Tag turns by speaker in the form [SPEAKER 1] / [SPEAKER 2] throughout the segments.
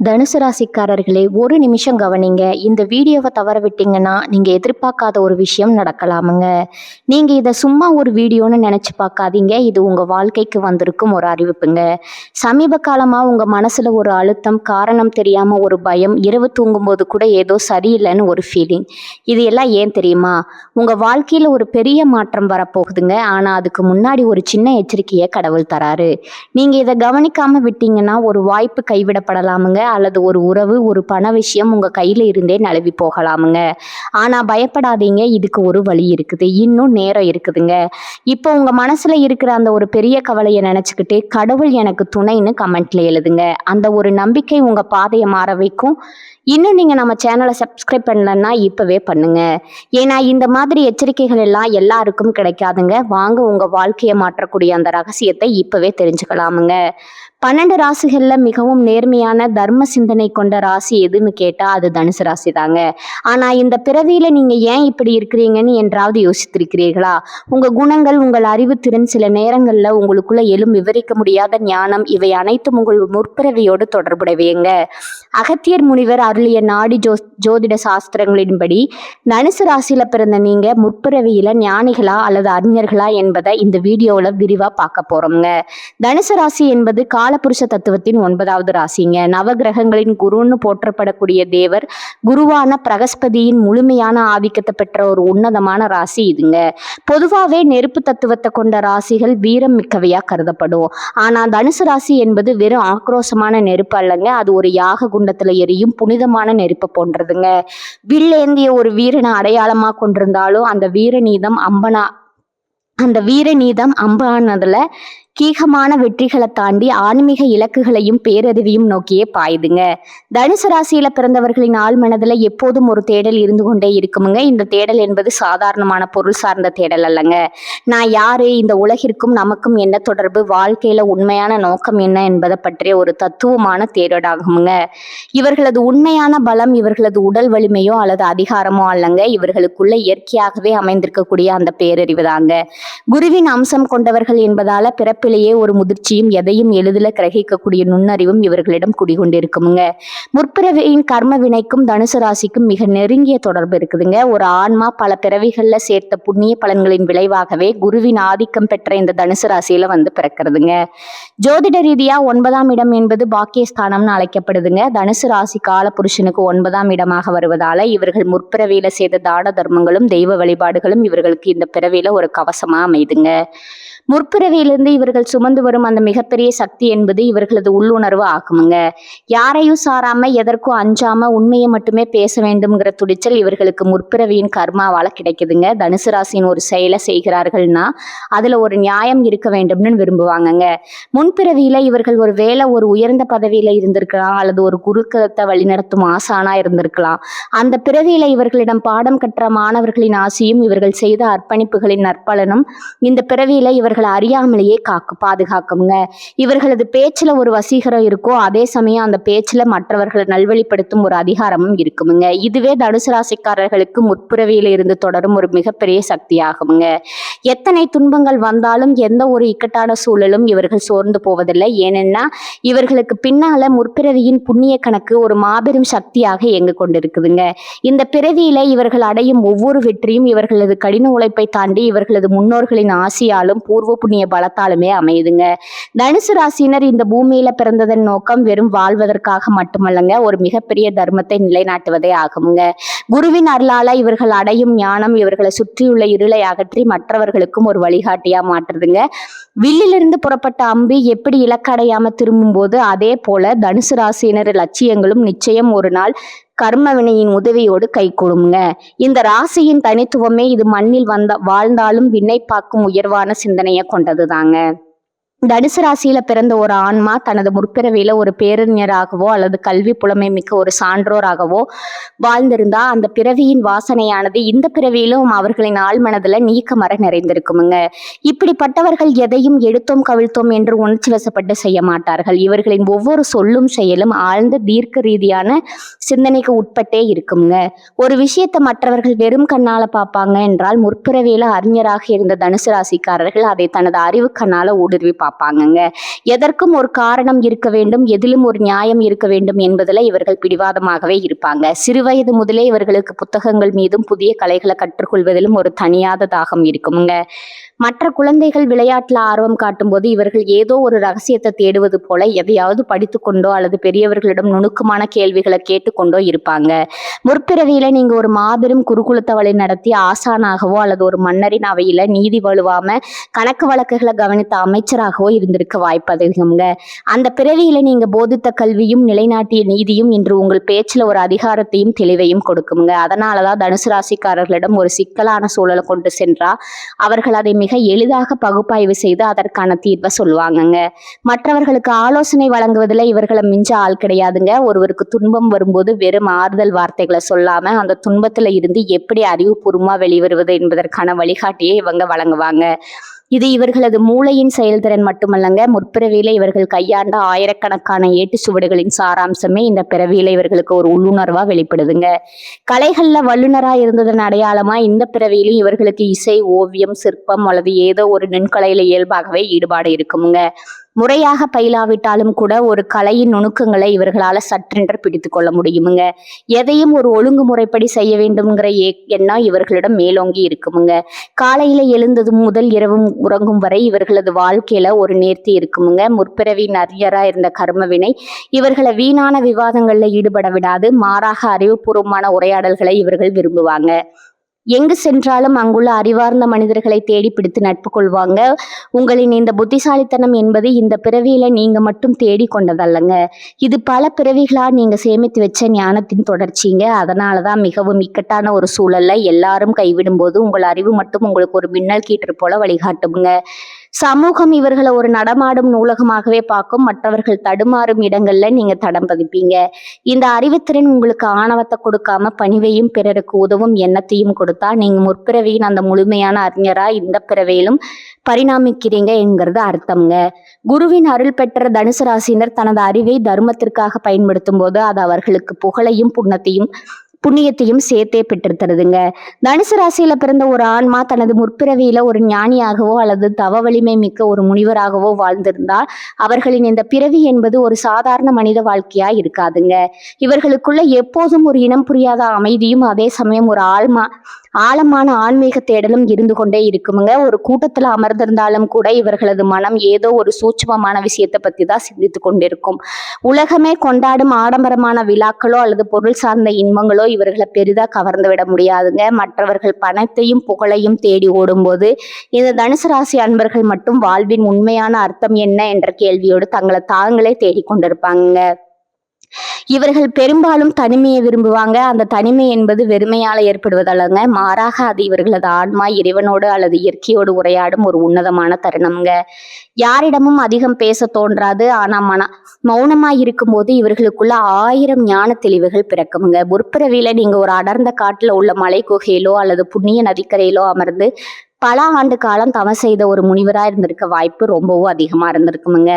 [SPEAKER 1] தனுசு ராசிக்காரர்களே, ஒரு நிமிஷம் கவனிங்க. இந்த வீடியோவை தவற விட்டீங்கன்னா நீங்க எதிர்பார்க்காத ஒரு விஷயம் நடக்கலாமுங்க. நீங்க இதை சும்மா ஒரு வீடியோன்னு நினைச்சு பார்க்காதீங்க. இது உங்க வாழ்க்கைக்கு வந்திருக்கும் ஒரு அறிவிப்புங்க. சமீப காலமா உங்க மனசுல ஒரு அழுத்தம், காரணம் தெரியாம ஒரு பயம், இரவு தூங்கும்போது கூட ஏதோ சரியில்லைன்னு ஒரு ஃபீலிங். இது எல்லாம் ஏன் தெரியுமா? உங்க வாழ்க்கையில ஒரு பெரிய மாற்றம் வரப்போகுதுங்க. ஆனா அதுக்கு முன்னாடி ஒரு சின்ன எச்சரிக்கையை கடவுள் தராரு. நீங்க இதை கவனிக்காம விட்டீங்கன்னா ஒரு வாய்ப்பு கைவிடப்படலாமுங்க, அல்லது ஒரு உறவு, ஒரு பண விஷயம் உங்க கையில இருந்தே நழுவி போகலாமுங்க. ஆனா பயப்படாதீங்க, இதுக்கு ஒரு வழி இருக்குது, இன்னும் நேரம் இருக்குதுங்க. இப்போ உங்க மனசுல இருக்கிற அந்த ஒரு பெரிய கவலையை நினைச்சுக்கிட்டு கடவுள் எனக்கு துணைன்னு கமெண்ட்ல எழுதுங்க. அந்த ஒரு நம்பிக்கை உங்க பாதையை மாற வைக்கும். இன்னும் நீங்க நம்ம சேனலை சப்ஸ்கிரைப் பண்ணலன்னா இப்பவே பண்ணுங்க. ஏன்னா இந்த மாதிரி எச்சரிக்கைகள் எல்லாம் எல்லாருக்கும் கிடைக்காதுங்க. வாங்க உங்க வாழ்க்கையை மாற்றக்கூடிய அந்த ரகசியத்தை இப்பவே தெரிஞ்சுக்கலாமுங்க. 12 ராசிகள்ல மிகவும் நேர்மையான தர்ம சிந்தனை கொண்ட ராசி எதுன்னு கேட்டா அது தனுசு ராசி தாங்க. ஆனா இந்த பிறவியில நீங்க ஏன் இப்படி இருக்கிறீங்கன்னு என்றாவது யோசித்திருக்கிறீர்களா? உங்க குணங்கள், உங்கள் அறிவுத்திறன், சில நேரங்கள்ல உங்களுக்குள்ள எழும் விவரிக்க முடியாத ஞானம், இவை அனைத்தும் உங்கள் முற்பிறவியோடு தொடர்புடையவைங்க. அகத்தியர் முனிவர் அருளிய நாடி ஜோதிட சாஸ்திரங்களின்படி தனுசு ராசியில பிறந்த நீங்க முற்பிறவியில ஞானிகளா அல்லது அறிஞர்களா என்பதை இந்த வீடியோல விரிவா பார்க்க போறோம்ங்க. தனுசு ராசி என்பது காலபுருஷ தத்துவத்தின் 9வது ராசிங்க. நவகிரகங்களின் குருன்னு போற்றப்படக்கூடிய தேவர் குருவான பிரகஸ்பதியின் முழுமையான ஆதிக்கத்தை பெற்ற ஒரு உன்னதமான ராசி இதுங்க. பொதுவாகவே நெருப்பு தத்துவத்தை கொண்ட ராசிகள் வீரம் மிக்கவையா கருதப்படும். ஆனா தனுசு ராசி என்பது வெறும் ஆக்ரோஷமான நெருப்பு அல்லங்க, அது ஒரு யாக குண்டத்துல எரியும் புனிதமான நெருப்பை போன்றதுங்க. வில்லேந்திய ஒரு வீரனை அடையாளமா கொண்டிருந்தாலும் அந்த வீர நீதம் அம்பானதுல கீகமான வெற்றிகளை தாண்டி ஆன்மீக இலக்குகளையும் பேரறிவையும் நோக்கியே பாயுதுங்க. தனுசு ராசியில பிறந்தவர்களின் ஆள் மனதுல எப்போதும் ஒரு தேடல் இருந்து கொண்டே இருக்குமுங்க. இந்த தேடல் என்பது சாதாரணமான பொருள் சார்ந்த தேடல் அல்லங்க. நான் யாரு, இந்த உலகிற்கும் நமக்கும் என்ன தொடர்பு, வாழ்க்கையில உண்மையான நோக்கம் என்ன என்பதை பற்றிய ஒரு தத்துவமான தேடலாகுமுங்க. இவர்களது உண்மையான பலம் இவர்களது உடல் வலிமையோ அல்லது அதிகாரமோ அல்லங்க, இவர்களுக்குள்ள இயற்கையாகவே அமைந்திருக்கக்கூடிய அந்த பேரறிவு தாங்க. குருவின் அம்சம் கொண்டவர்கள் என்பதால பிறப்பிலேயே ஒரு முதிர்ச்சியும் எதையும் எளிதில் கிரகிக்கக்கூடிய நுண்ணறிவும் இவர்களிடம் குடிகொண்டிருக்குமுங்க. முற்பிறவியின் கர்ம வினைக்கும் தனுசு ராசிக்கும் மிக நெருங்கிய தொடர்பு இருக்குதுங்க. ஒரு ஆன்மா பல பிறவிகள்ல சேர்த்த புண்ணிய பலன்களின் விளைவாகவே குருவின் ஆதிக்கம் பெற்ற இந்த தனுசு ராசியில வந்து பிறக்கிறதுங்க. ஜோதிட ரீதியா 9ஆம் இடம் என்பது பாக்கியஸ்தானம்னு அழைக்கப்படுதுங்க. தனுசு ராசி கால புருஷனுக்கு 9ஆம் இடமாக வருவதால இவர்கள் முற்பிறவியில செய்த தான தர்மங்களும் தெய்வ வழிபாடுகளும் இவர்களுக்கு இந்த பிறவியில ஒரு கவசமா அமைதுங்க. முற்பிறவியிலிருந்து இவர்கள் சுமந்து வரும் அந்த மிகப்பெரிய சக்தி என்பது இவர்களது உள்ளுணர்வு ஆகுமுங்க. யாரையும் சாராம, எதற்கும் அஞ்சாம உண்மையை மட்டுமே பேச வேண்டும்ங்கிற துடிச்சல் இவர்களுக்கு முற்பிறவியின் கர்மாவால கிடைக்குதுங்க. தனுசு ராசியின் ஒரு செயலை செய்கிறார்கள்னா அதுல ஒரு நியாயம் இருக்க வேண்டும்னு விரும்புவாங்கங்க. முன்பிறவியில இவர்கள் ஒரு வேளை ஒரு உயர்ந்த பதவியில இருந்திருக்கலாம், அல்லது ஒரு குருகுலத்தை வழிநடத்தும் ஆசானா இருந்திருக்கலாம். அந்த பிறவியில இவர்களிடம் பாடம் கற்ற மாணவர்களின் ஆசையும் இவர்கள் செய்த அர்ப்பணிப்புகளின் நற்பலனும் இந்த பிறவியில இவர்கள் அறியாமலேயே பாதுகாக்குங்க. இவர்களது பேச்சுல ஒரு வசீகரம் இருக்கும், அதே சமயம் அந்த பேச்சுல மற்றவர்களை நல்வழிப்படுத்தும் ஒரு அதிகாரமும் இருக்குமுங்க. இதுவே தனுசு ராசிக்காரர்களுக்கு முற்பிறவியில இருந்து தொடரும் ஒரு மிகப்பெரிய சக்தி ஆகுமுங்க. எத்தனை துன்பங்கள் வந்தாலும், எந்த ஒரு இக்கட்டான சூழலும் இவர்கள் சோர்ந்து போவதில்லை. ஏனென்னா இவர்களுக்கு பின்னால முற்பிறவியின் புண்ணிய கணக்கு ஒரு மாபெரும் சக்தியாக இயங்கு கொண்டிருக்குதுங்க. இந்த பிறவியில இவர்கள் அடையும் ஒவ்வொரு வெற்றியும் இவர்களது கடின உழைப்பை தாண்டி இவர்களது முன்னோர்களின் ஆசியாலும் பூர்வ புண்ணிய பலத்தாலுமே அமையுதுங்க. தனுசு ராசியினர் இந்த பூமியில பிறந்ததன் நோக்கம் வெறும் வாழ்வதற்காக மட்டுமல்லங்க, ஒரு மிகப்பெரிய தர்மத்தை நிலைநாட்டுவதே ஆகுமுங்க. குருவின் அருளால இவர்கள் அடையும் ஞானம் இவர்களை சுற்றியுள்ள இருளை அகற்றி மற்றவர்களுக்கும் ஒரு வழிகாட்டியா மாற்றுதுங்க. வில்லிலிருந்து புறப்பட்ட அம்பு எப்படி இலக்கடையாம திரும்பும் போது, அதே போல தனுசு ராசியினர் லட்சியங்களும் நிச்சயம் ஒரு நாள் கர்ம வினையின் உதவியோடு கை கொடுங்க. இந்த ராசியின் தனித்துவமே இது மண்ணில் வாழ்ந்தாலும் விண்ணை பார்க்கும் உயர்வான சிந்தனையை கொண்டது தாங்க. தனுசு ராசியில பிறந்த ஒரு ஆன்மா தனது முற்பிறவியில ஒரு பேரறிஞராகவோ அல்லது கல்வி புலமை மிக்க ஒரு சான்றோராகவோ வாழ்ந்திருந்தா அந்த பிறவியின் வாசனையானது இந்த பிறவியிலும் அவர்களின் ஆழ்மனதுல நீக்கமர நிறைந்திருக்குமுங்க. இப்படிப்பட்டவர்கள் எதையும் எடுத்தோம் கவிழ்த்தோம் என்று உணர்ச்சி வசப்பட்டு செய்ய மாட்டார்கள். இவர்களின் ஒவ்வொரு சொல்லும் செயலும் ஆழ்ந்த தீர்க்க ரீதியான சிந்தனைக்கு உட்பட்டே இருக்குங்க. ஒரு விஷயத்தை மற்றவர்கள் வெறும் கண்ணால பார்ப்பாங்க என்றால், முற்பிறவியில அறிஞராக இருந்த தனுசு ராசிக்காரர்கள் அதை தனது அறிவு கண்ணால ஊடுருவி பார்ப்பாங்கங்க. எதற்கும் ஒரு காரணம் இருக்க வேண்டும், எதிலும் ஒரு நியாயம் இருக்க வேண்டும் என்பதில் இவர்கள் பிடிவாதமாகவே இருப்பாங்க. சிறுவயது முதலே இவர்களுக்கு புத்தகங்கள் மீதும் புதிய கலைகளை கற்றுக்கொள்வதிலும் ஒரு தனியாத தாகம் இருக்குமுங்க. மற்ற குழந்தைகள் விளையாட்டுல ஆர்வம் காட்டும்போது இவர்கள் ஏதோ ஒரு ரகசியத்தை தேடுவது போல எதையாவது படித்து கொண்டோ அல்லது பெரியவர்களிடம் நுணுக்கமான கேள்விகளை கேட்டுக்கொண்டோ இருப்பாங்க. முற்பிறவியில நீங்க ஒரு மாபெரும் குருகுலத்தை வழி நடத்தி ஆசானாகவோ அல்லது ஒரு மன்னரின் அவையில நீதி வலுவாம கணக்கு வழக்குகளை கவனித்த அமைச்சராகவோ இருந்திருக்க வாய்ப்பு அதிகம்ங்க. அந்த பிறவியில நீங்க போதித்த கல்வியும் நிலைநாட்டிய நீதியும் இன்று உங்கள் பேச்சுல ஒரு அதிகாரத்தையும் தெளிவையும் கொடுக்குங்க. அதனாலதான் தனுசு ராசிக்காரர்களிடம் ஒரு சிக்கலான சூழலை கொண்டு சென்றா அவர்கள் அதை மிக எளிதாக பகுப்பாய்வு செய்து அதற்கான தீர்வை சொல்லுவாங்கங்க. மற்றவர்களுக்கு ஆலோசனை வழங்குவதில் இவர்களை மிஞ்ச ஆள் கிடையாதுங்க. ஒருவருக்கு துன்பம் வரும்போது வெறும் ஆறுதல் வார்த்தைகளை சொல்லாம அந்த துன்பத்துல இருந்து எப்படி அறிவுபூர்வமா வெளிவருவது என்பதற்கான வழிகாட்டியை இவங்க வழங்குவாங்க. இது இவர்களது மூளையின் செயல்திறன் மட்டுமல்லங்க, முற்பிறவியில இவர்கள் கையாண்ட ஆயிரக்கணக்கான ஏட்டு சுவடுகளின் சாராம்சமே இந்த பிறவியில இவர்களுக்கு ஒரு உள்ளுணர்வா வெளிப்படுதுங்க. கலைகள்ல வல்லுநரா இருந்ததன் அடையாளமா இந்த பிறவியிலும் இவர்களுக்கு இசை, ஓவியம், சிற்பம் அல்லது ஏதோ ஒரு நுண்கலையில இயல்பாகவே ஈடுபாடு இருக்குமுங்க. முறையாக பயிலாவிட்டாலும் கூட ஒரு கலையின் நுணுக்கங்களை இவர்களால சற்றென்று பிடித்து கொள்ள முடியுமுங்க. எதையும் ஒரு ஒழுங்குமுறைப்படி செய்ய வேண்டும்ங்கிற எண்ணம் இவர்களிடம் மேலோங்கி இருக்குமுங்க. காலையில எழுந்தது முதல் இரவு உறங்கும் வரை இவர்களது வாழ்க்கையில ஒரு நேர்த்தி இருக்குமுங்க. முற்பிறவி நரியரா இருந்த கர்மவினை இவர்களை வீணான விவாதங்கள்ல ஈடுபட விடாது. மாறாக அறிவுபூர்வமான உரையாடல்களை இவர்கள் விரும்புவாங்க. எங்கு சென்றாலும் அங்குள்ள அறிவார்ந்த மனிதர்களை தேடி பிடித்து நட்பு கொள்வாங்க. உங்களின் இந்த புத்திசாலித்தனம் என்பது இந்த பிறவியில நீங்க மட்டும் தேடி கொண்டதல்லங்க, இது பல பிறவிகளா நீங்க சேமித்து வச்ச ஞானத்தின் தொடர்ச்சிங்க. அதனாலதான் மிகவும் இக்கட்டான ஒரு சூழல்ல எல்லாரும் கைவிடும் போது உங்கள் அறிவு மட்டும் உங்களுக்கு ஒரு மின்னல் கீற்று போல வழிகாட்டுங்க. சமூகம் இவர்களை ஒரு நடமாடும் நூலகமாகவே பார்க்கும். மற்றவர்கள் தடுமாறும் இடங்கள்ல நீங்க தடம் பதிப்பீங்க. இந்த அறிவுத்திறன் உங்களுக்கு ஆணவத்தை கொடுக்காம பணிவையும் பிறருக்கு உதவும் எண்ணத்தையும் கொடுத்தா நீங்க முற்பிறவியின் அந்த முழுமையான அறிஞரா இந்த பிறவியிலும் பரிணாமிக்கிறீங்க என்கிறது அர்த்தம்ங்க. குருவின் அருள் பெற்ற தனுசு ராசியினர் தனது அறிவை தர்மத்திற்காக பயன்படுத்தும் போது அது அவர்களுக்கு புகழையும் புண்ணியத்தையும் சேர்த்தே பெற்று தருதுங்க. தனுசு ராசியில பிறந்த ஒரு ஆன்மா தனது முற்பிறவியில ஒரு ஞானியாகவோ அல்லது தவ வலிமை மிக்க ஒரு முனிவராகவோ வாழ்ந்திருந்தால் அவர்களின் இந்த பிறவி என்பது ஒரு சாதாரண மனித வாழ்க்கையா இருக்காதுங்க. இவர்களுக்குள்ள எப்போதும் ஒரு இனம் புரியாத அமைதியும் அதே சமயம் ஒரு ஆழமான ஆன்மீக தேடலும் இருந்து கொண்டே இருக்குமுங்க. ஒரு கூட்டத்துல அமர்ந்திருந்தாலும் கூட இவர்களது மனம் ஏதோ ஒரு சூட்சுமமான விஷயத்தை பத்தி தான் சிந்தித்து கொண்டிருக்கும். உலகமே கொண்டாடும் ஆடம்பரமான விழாக்களோ அல்லது பொருள் சார்ந்த இன்பங்களோ இவர்களை பெரிதா கவர்ந்து விட முடியாதுங்க. மற்றவர்கள் பணத்தையும் புகழையும் தேடி ஓடும்போது இந்த தனுசு ராசி அன்பர்கள் மட்டும் வாழ்வின் உண்மையான அர்த்தம் என்ன என்ற கேள்வியோடு தங்களை தாங்களே தேடிக்கொண்டிருப்பாங்க. இவர்கள் பெரும்பாலும் தனிமையை விரும்புவாங்க. அந்த தனிமை என்பது வெறுமையால ஏற்படுவதல்லங்க, மாறாக அது இவர்களது ஆன்மா இறைவனோடு அல்லது இயற்கையோடு உரையாடும் ஒரு உன்னதமான தருணம்ங்க. யாரிடமும் அதிகம் பேச தோன்றாது. ஆனா மௌனமா இருக்கும்போது இவர்களுக்குள்ள 1000 ஞான தெளிவுகள் பிறக்குமுங்க. முற்பிறவியில நீங்க ஒரு அடர்ந்த காட்டுல உள்ள மலை குகையிலோ அல்லது புண்ணிய நதிக்கரையிலோ அமர்ந்து பல ஆண்டு காலம் தவம் செய்த ஒரு முனிவரா இருந்திருக்க வாய்ப்பு ரொம்பவும் அதிகமா இருந்திருக்குமுங்க.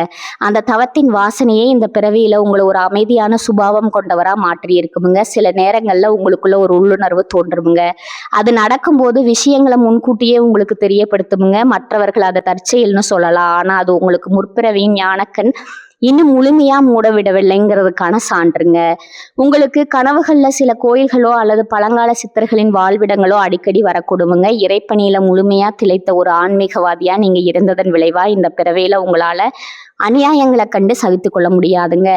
[SPEAKER 1] அந்த தவத்தின் வாசனையே இந்த பிறவியில உங்களை ஒரு அமைதியான சுபாவம் கொண்டவரா மாற்றி இருக்குமுங்க. சில நேரங்கள்ல உங்களுக்குள்ள ஒரு உள்ளுணர்வு தோன்றுமுங்க. அது நடக்கும்போது விஷயங்களை முன்கூட்டியே உங்களுக்கு தெரியப்படுத்துமுங்க. மற்றவர்கள் அதை தற்செயல்னு சொல்லலாம், ஆனா அது உங்களுக்கு முற்பிறவியின் ஞானக்கண் இன்னும் முழுமையா மூட விடவில்லைங்கிறதுக்கான சான்றுங்க. உங்களுக்கு கனவுகள்ல சில கோயில்களோ அல்லது பழங்கால சித்தர்களின் வாழ்விடங்களோ அடிக்கடி வரக்கூடுமுங்க. இறைப்பணியில முழுமையா திளைத்த ஒரு ஆன்மீகவாதியா நீங்க இருந்ததன் விளைவா இந்த பிறவியில உங்களால அநியாயங்களை கண்டு சகித்து கொள்ள முடியாதுங்க.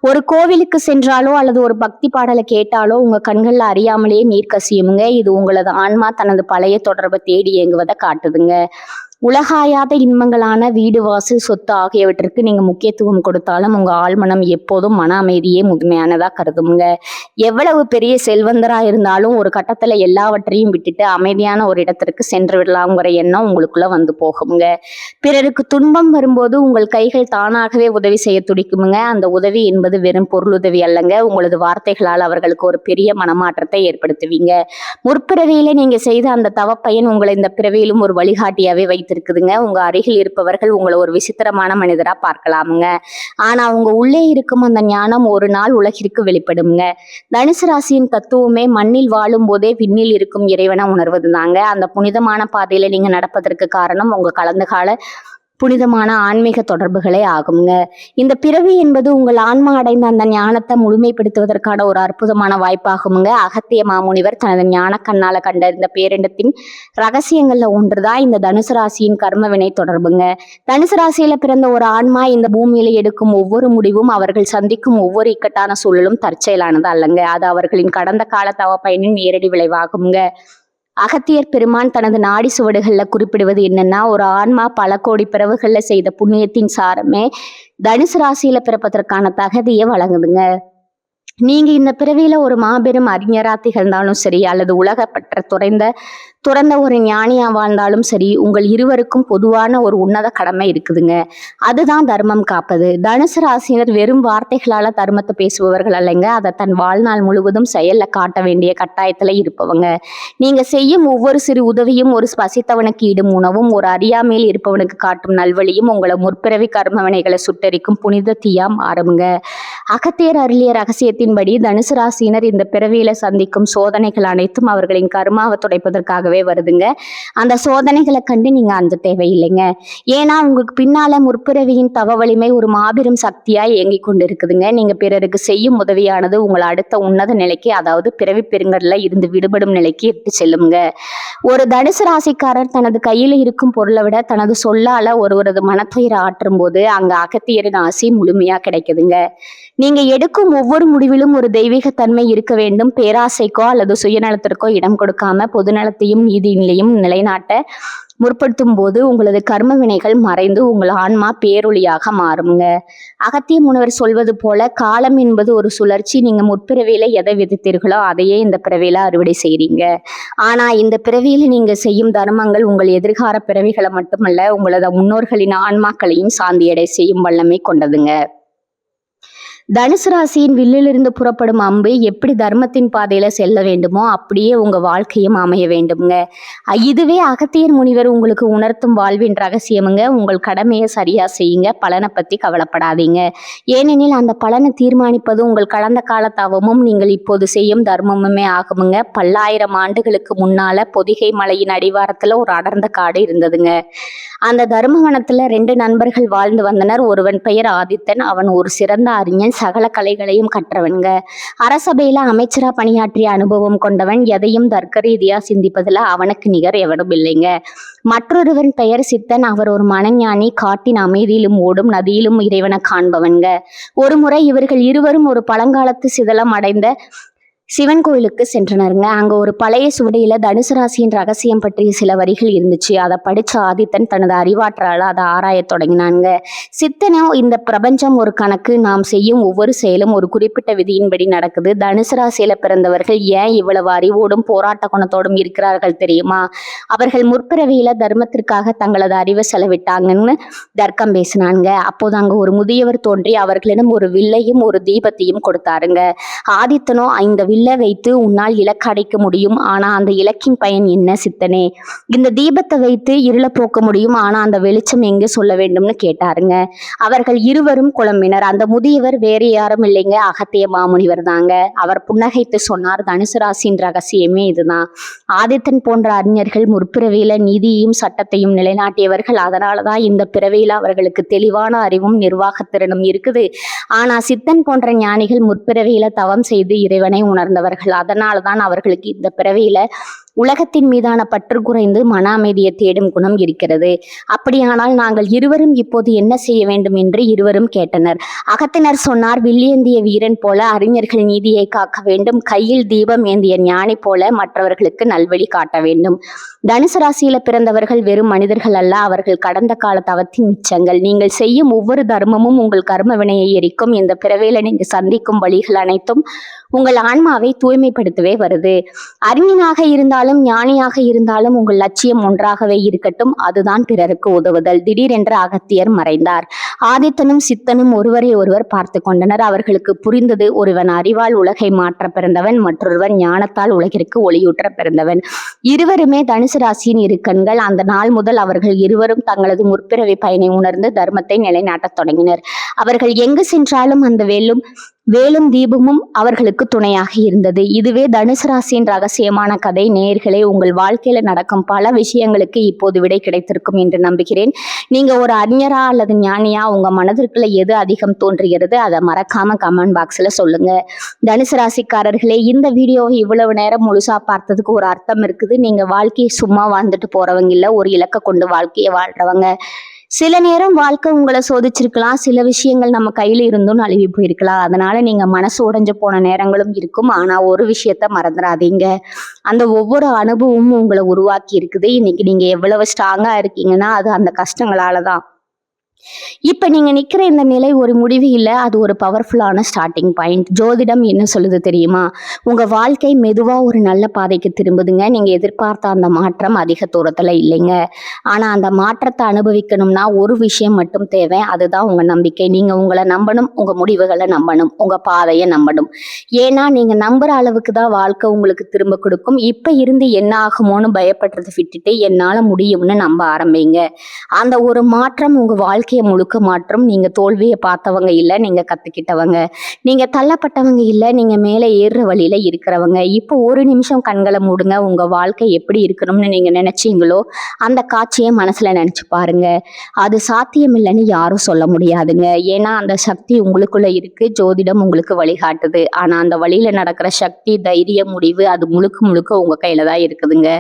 [SPEAKER 1] ஒரு கோவிலுக்கு சென்றாலோ அல்லது ஒரு பக்தி பாடலை கேட்டாலோ உங்க கண்கள்ல அறியாமலேயே நீர் கசியுமுங்க. இது உங்களது ஆன்மா தனது பழைய தொடர்பை தேடி இயங்குவதை காட்டுதுங்க. உலகாயாத இன்பங்களான வீடு, வாசல், சொத்து ஆகியவற்றிற்கு நீங்க முக்கியத்துவம் கொடுத்தாலும் உங்க ஆழ்மனம் எப்போதும் மன அமைதியே முழுமையானதா கருதுமுங்க. எவ்வளவு பெரிய செல்வந்தரா இருந்தாலும் ஒரு கட்டத்துல எல்லாவற்றையும் விட்டுட்டு அமைதியான ஒரு இடத்திற்கு சென்று விடலாம்ங்கிற எண்ணம் உங்களுக்குள்ள வந்து போகுமுங்க. பிறருக்கு துன்பம் வரும்போது உங்கள் கைகள் தானாகவே உதவி செய்ய துடிக்குமுங்க. அந்த உதவி என்பது வெறும் பொருளுதவி அல்லங்க, உங்களது வார்த்தைகளால் அவர்களுக்கு ஒரு பெரிய மனமாற்றத்தை ஏற்படுத்துவீங்க. முற்பிறவியில நீங்க செய்த அந்த தவப்பயன் உங்களை இந்த பிறவியிலும் ஒரு வழிகாட்டியாவே இருக்குதுங்க. உங்க அருகில் இருப்பவர்கள் உங்களை ஒரு விசித்திரமான மனிதரா பார்க்கலாமுங்க, ஆனா உங்க உள்ளே இருக்கும் அந்த ஞானம் ஒரு நாள் உலகிற்கு வெளிப்படுங்க. தனுசு ராசியின் தத்துவமே மண்ணில் வாழும் போதே விண்ணில் இருக்கும் இறைவனை உணர்வது தாங்க. அந்த புனிதமான பாதையில நீங்க நடப்பதற்கு காரணம் உங்க கடந்த கால புனிதமான ஆன்மீக தொடர்புகளே ஆகுங்க. இந்த பிறவி என்பது உங்கள் ஆன்மா அடைந்த அந்த ஞானத்தை முழுமைப்படுத்துவதற்கான ஒரு அற்புதமான வாய்ப்பாகுங்க. அகத்திய மாமுனிவர் தனது ஞான கண்ணால கண்டறிந்த பேரிண்டத்தின் ரகசியங்கள்ல ஒன்றுதான் இந்த தனுசு ராசியின் கர்ம வினை தொடர்புங்க. தனுசு ராசியில பிறந்த ஒரு ஆன்மா இந்த பூமியில எடுக்கும் ஒவ்வொரு முடிவும், அவர்கள் சந்திக்கும் ஒவ்வொரு இக்கட்டான சூழலும் தற்செயலானது அல்லங்க. அது அவர்களின் கடந்த கால தவ பயனின் நேரடி விளைவாகுங்க. அகத்தியர் பெருமான் தனது நாடி சுவடுகள்ல குறிப்பிடுவது என்னன்னா, ஒரு ஆன்மா பல கோடி பிறவுகள்ல செய்த புண்ணியத்தின் சாரமே தனுசு ராசியில பிறப்பதற்கான தகுதியை வழங்குதுங்க. நீங்க இந்த பிறவியில ஒரு மாபெரும் அறிஞரா திகழ்ந்தாலும் சரி, அல்லது உலகப்பற்ற துறந்த ஒரு ஞானியா வாழ்ந்தாலும் சரி, உங்கள் இருவருக்கும் பொதுவான ஒரு உன்னத கடமை இருக்குதுங்க. அதுதான் தர்மம் காப்பது. தனுசு ராசியினர் வெறும் வார்த்தைகளால தர்மத்தை பேசுபவர்கள் அல்லங்க, அதை தன் வாழ்நாள் முழுவதும் செயல்ல காட்ட வேண்டிய கட்டாயத்துல இருப்பவங்க. நீங்க செய்யும் ஒவ்வொரு சிறு உதவியும், ஒரு பசித்தவனுக்கு இடும் உணவும், ஒரு அறியாமையில் இருப்பவனுக்கு காட்டும் நல்வழியும் உங்களை முற்பிறவி கர்மவினைகளை சுட்டரிக்கும் புனித தீயா மாறுங்க. அகத்தியர் அருளிய ரகசியத்தின்படி தனுசு ராசியினர் இந்த பிறவியில சந்திக்கும் சோதனைகள் அனைத்தும் அவர்களின் கர்மாவை துடைப்பதற்காகவே வருதுங்க. அந்த சோதனைகளை கண்டு நீங்க அஞ்ச தேவையில்லைங்க. ஏன்னா உங்களுக்கு பின்னால முற்பிறவியின் தவ வலிமை ஒரு மாபெரும் சக்தியா இயங்கிக் கொண்டு இருக்குதுங்க. நீங்க பிறருக்கு செய்யும் உதவியானது உங்களை அடுத்த உன்னத நிலைக்கு, அதாவது பிறவி பெருங்கடல இருந்து விடுபடும் நிலைக்கு இட்டு செல்லுங்க. ஒரு தனுசு ராசிக்காரர் தனது கையில இருக்கும் பொருளை விட தனது சொல்லால ஒருவரது மனத்துயரை ஆற்றும் போது அங்க அகத்தியரின் ஆசி முழுமையா கிடைக்குதுங்க. நீங்க எடுக்கும் ஒவ்வொரு முடிவிலும் ஒரு தெய்வீக தன்மை இருக்க வேண்டும். பேராசைக்கோ அல்லது சுயநலத்திற்கோ இடம் கொடுக்காம பொதுநலத்தையும் நீதியிலையும் நிலைநாட்ட முற்படுத்தும் போது உங்களது கர்ம வினைகள் மறைந்து உங்கள் ஆன்மா பேரொளியாக மாறுங்க. அகத்திய முனிவர் சொல்வது போல, காலம் என்பது ஒரு சுழற்சி. நீங்க முற்பிறவியில எதை விதித்தீர்களோ அதையே இந்த பிறவியில அறுவடை செய்றீங்க. ஆனா இந்த பிறவியில நீங்க செய்யும் தர்மங்கள் உங்கள் எதிர்கால பிறவிகளை மட்டுமல்ல, உங்களது முன்னோர்களின் ஆன்மாக்களையும் சாந்தியடை செய்யும் வல்லமை கொண்டதுங்க. தனுசு ராசியின் வில்லிலிருந்து புறப்படும் அம்பு எப்படி தர்மத்தின் பாதையில செல்ல வேண்டுமோ அப்படியே உங்க வாழ்க்கையும் அமைய வேண்டும்ங்க. இதுவே அகத்தியர் முனிவர் உங்களுக்கு உணர்த்தும் வாழ்வின் ரகசியமுங்க. உங்கள் கடமையை சரியா செய்யுங்க, பலனை பத்தி கவலைப்படாதீங்க. ஏனெனில் அந்த பலனை தீர்மானிப்பது உங்கள் கடந்த கால தவமும் நீங்கள் இப்போது செய்யும் தர்மமுமே ஆகுமுங்க. பல்லாயிரம் ஆண்டுகளுக்கு முன்னால பொதிகை மலையின் அடிவாரத்துல ஒரு அடர்ந்த காடு இருந்ததுங்க. அந்த தர்மவனத்துல 2 நண்பர்கள் வாழ்ந்து வந்தனர். ஒருவன் பெயர் ஆதித்தன். அவன் ஒரு சிறந்த அறிஞன், சகல கலைகளையும் கற்றவன்க. அரசபையில அமைச்சரா பணியாற்றிய அனுபவம் கொண்டவன். எதையும் தர்க்க ரீதியா சிந்திப்பதுல அவனுக்கு நிகர் எவனும் இல்லைங்க. மற்றொருவன் பெயர் சித்தன். அவர் ஒரு மனஞானி. காட்டின் அமைதியிலும் ஓடும் நதியிலும் இறைவனை காண்பவன்க. ஒரு முறை இவர்கள் இருவரும் ஒரு பழங்காலத்து சிதலம் அடைந்த சிவன் கோயிலுக்கு சென்றனருங்க. அங்க ஒரு பழைய சுவடியில தனுசு ராசியின் ரகசியம் பற்றிய சில வரிகள் இருந்துச்சு. அதை படிச்ச ஆதித்தன் தனது அறிவாற்றால அதை ஆராய தொடங்கினாங்க. சித்தனோ, இந்த பிரபஞ்சம் ஒரு கணக்கு, நாம் செய்யும் ஒவ்வொரு செயலும் ஒரு குறிப்பிட்ட விதியின்படி நடக்குது. தனுசு ராசியில பிறந்தவர்கள் ஏன் இவ்வளவு அறிவோடும் போராட்ட குணத்தோடும் இருக்கிறார்கள் தெரியுமா? அவர்கள் முற்பிறவியில தர்மத்திற்காக தங்களது அறிவை செலவிட்டாங்கன்னு தர்க்கம் பேசினாங்க. அப்போது அங்க ஒரு முதியவர் தோன்றி அவர்களிடம் ஒரு வில்லையும் ஒரு தீபத்தையும் கொடுத்தாருங்க. ஆதித்தனோ, இந்த வில்லை வைத்து உன்னால் இலக்கு அடைக்க முடியும், ஆனா அந்த இலக்கின் பயன் என்ன சித்தனே? இந்த தீபத்தை வைத்து இருள போக்க முடியும், ஆனா அந்த வெளிச்சம் எங்க சொல்ல வேண்டும்னு கேட்டாருங்க. அவர்கள் இருவரும் குழம்பினர். அந்த முதியவர் வேறு யாரும் இல்லைங்க, அகத்திய மாமுனிவர் தாங்க. அவர் புன்னகைத்து சொன்னார், தனுசு ராசியின் ரகசியமே இதுதான். ஆதித்தன் போன்ற அறிஞர்கள் முற்பிறவியில நீதியையும் சட்டத்தையும் நிலைநாட்டியவர்கள். அதனாலதான் இந்த பிறவியில அவர்களுக்கு தெளிவான அறிவும் நிர்வாகத்திறனும் இருக்குது. ஆனா சித்தன் போன்ற ஞானிகள் முற்பிறவியில தவம் செய்து இறைவனை உணர்ந்தவர்கள். அதனால்தான் அவர்களுக்கு இந்த பிறவியில உலகத்தின் மீதான பற்று குறைந்து மன அமைதியை தேடும் குணம் இருக்கிறது. அப்படியானால் நாங்கள் இருவரும் இப்போது என்ன செய்ய வேண்டும் என்று இருவரும் கேட்டனர். அகத்தினர் சொன்னார், வில்லேந்திய வீரன் போல அறிஞர்கள் நீதியை காக்க வேண்டும், கையில் தீபம் ஏந்திய ஞானி போல மற்றவர்களுக்கு நல்வழி காட்ட வேண்டும். தனுசு ராசியில பிறந்தவர்கள் வெறும் மனிதர்கள் அல்ல, அவர்கள் கடந்த கால தவத்தின் மிச்சங்கள். நீங்கள் செய்யும் ஒவ்வொரு தர்மமும் உங்கள் கர்ம வினையை எரிக்கும். இந்த பிறவியில நீங்க சந்திக்கும் வழிகள் அனைத்தும் உங்கள் ஆன்மாவை தூய்மைப்படுத்தவே வருது. அறிஞனாக இருந்தாலும் ஞானியாக இருந்தாலும் உங்கள் லட்சியம் ஒன்றாகவே இருக்கட்டும், அதுதான் பிறருக்கு உதவுதல். திடீரென்று அகத்தியர் மறைந்தார். ஆதித்தனும் சித்தனும் ஒருவரை ஒருவர் பார்த்து கொண்டனர். அவர்களுக்கு புரிந்தது, ஒருவன் அறிவால் உலகை மாற்ற பிறந்தவன், மற்றொருவன் ஞானத்தால் உலகிற்கு ஒளியூற்ற பிறந்தவன். இருவருமே தனுசு ராசியின் இரு கண்கள். அந்த நாள் முதல் அவர்கள் இருவரும் தங்களது முற்பிறவி பயனை உணர்ந்து தர்மத்தை நிலைநாட்டத் தொடங்கினர். அவர்கள் எங்கு சென்றாலும் அந்த வெல்லும் வேலும் தீபமும் அவர்களுக்கு துணையாக இருந்தது. இதுவே தனுசு ராசியின் ரகசியமான கதை. நேயர்களே, உங்கள் வாழ்க்கையில நடக்கும் பல விஷயங்களுக்கு இப்போது விடை கிடைத்திருக்கும் என்று நம்புகிறேன். நீங்க ஒரு அறிஞரா அல்லது ஞானியா, உங்க மனதிற்குள்ள எது அதிகம் தோன்றுகிறது அதை மறக்காம கமெண்ட் பாக்ஸ்ல சொல்லுங்க. தனுசு ராசிக்காரர்களே, இந்த வீடியோவை இவ்வளவு நேரம் முழுசா பார்த்ததுக்கு ஒரு அர்த்தம் இருக்குது. நீங்க வாழ்க்கையை சும்மா வாழ்ந்துட்டு போறவங்க இல்ல, ஒரு இலக்கை கொண்டு வாழ்க்கையை வாழ்றவங்க. சில நேரம் வாழ்க்கை உங்களை சோதிச்சிருக்கலாம், சில விஷயங்கள் நம்ம கையில இருந்தும் நழுவி போயிருக்கலாம். அதனால நீங்க மனசு உடைஞ்சு போன நேரங்களும் இருக்கும். ஆனா ஒரு விஷயத்த மறந்துடாதீங்க, அந்த ஒவ்வொரு அனுபவமும் உங்களை உருவாக்கி இருக்குது. இன்னைக்கு நீங்க எவ்வளவு ஸ்ட்ராங்கா இருக்கீங்கன்னா அது அந்த கஷ்டங்களாலதான். இப்ப நீங்க நிக்கிற இந்த நிலை ஒரு முடிவு இல்ல, அது ஒரு பவர்ஃபுல்லான ஸ்டார்டிங் பாயிண்ட். ஜோதிடம் என்ன சொல்லுது தெரியுமா? உங்க வாழ்க்கை மெதுவா ஒரு நல்ல பாதைக்கு திரும்புதுங்க. நீங்க எதிர்பார்த்த அந்த மாற்றம் அதிக தூரத்துல இல்லைங்க. ஆனா அந்த மாற்றத்தை அனுபவிக்கணும்னா ஒரு விஷயம் மட்டும் தேவை, அதுதான் உங்க நம்பிக்கை. நீங்க உங்களை நம்பணும், உங்க முடிவுகளை நம்பணும், உங்க பாதையை நம்பணும். ஏன்னா நீங்க நம்புற அளவுக்கு தான் வாழ்க்கை உங்களுக்கு திரும்ப கொடுக்கும். இப்ப இருந்து என்ன ஆகுமோன்னு பயப்படுறதை விட்டுட்டு என்னால முடியும்னு நம்ப ஆரம்பிங்க. அந்த ஒரு மாற்றம் உங்க வாழ்க்கையை முழுக்க மாற்றம். நீங்க தோல்வியை பார்த்தவங்க இல்ல, நீங்க கத்துக்கிட்டவங்க. நீங்க தள்ளப்பட்டவங்க இல்ல, நீங்க மேலே ஏறுற வழியில இருக்கிறவங்க. இப்போ ஒரு நிமிஷம் கண்களை மூடுங்க. உங்க வாழ்க்கை எப்படி இருக்கணும்னு நீங்க நினைச்சீங்களோ அந்த காட்சியை மனசுல நினைச்சு பாருங்க. அது சாத்தியம் இல்லைன்னு யாரும் சொல்ல முடியாதுங்க. ஏன்னா அந்த சக்தி உங்களுக்குள்ள இருக்கு. ஜோதிடம் உங்களுக்கு வழிகாட்டுது. ஆனா அந்த வழியில நடக்கிற சக்தி, தைரியம், முடிவு அது முழுக்க முழுக்க உங்க கையில தான் இருக்குதுங்க.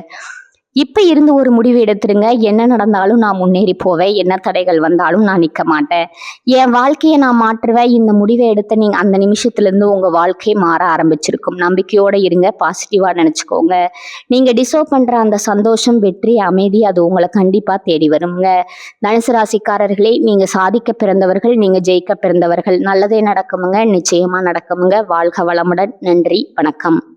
[SPEAKER 1] இப்ப இருந்து ஒரு முடிவு எடுத்துருங்க. என்ன நடந்தாலும் நான் முன்னேறி போவேன், என்ன தடைகள் வந்தாலும் நான் நிக்க மாட்டேன், என் வாழ்க்கையை நான் மாற்றுவேன். இந்த முடிவை எடுத்த நீங்க அந்த நிமிஷத்துல இருந்து உங்க வாழ்க்கை மாற ஆரம்பிச்சிருக்கும். நம்பிக்கையோட இருங்க, பாசிட்டிவா நினைச்சுக்கோங்க. நீங்க டிசர்வ் பண்ற அந்த சந்தோஷம், வெற்றி, அமைதி அது உங்களை கண்டிப்பா தேடி வருங்க. தனுசு ராசிக்காரர்களே, நீங்க சாதிக்க பிறந்தவர்கள், நீங்க ஜெயிக்க பிறந்தவர்கள். நல்லதே நடக்குமுங்க, நிச்சயமா நடக்குமுங்க. வாழ்க வளமுடன். நன்றி, வணக்கம்.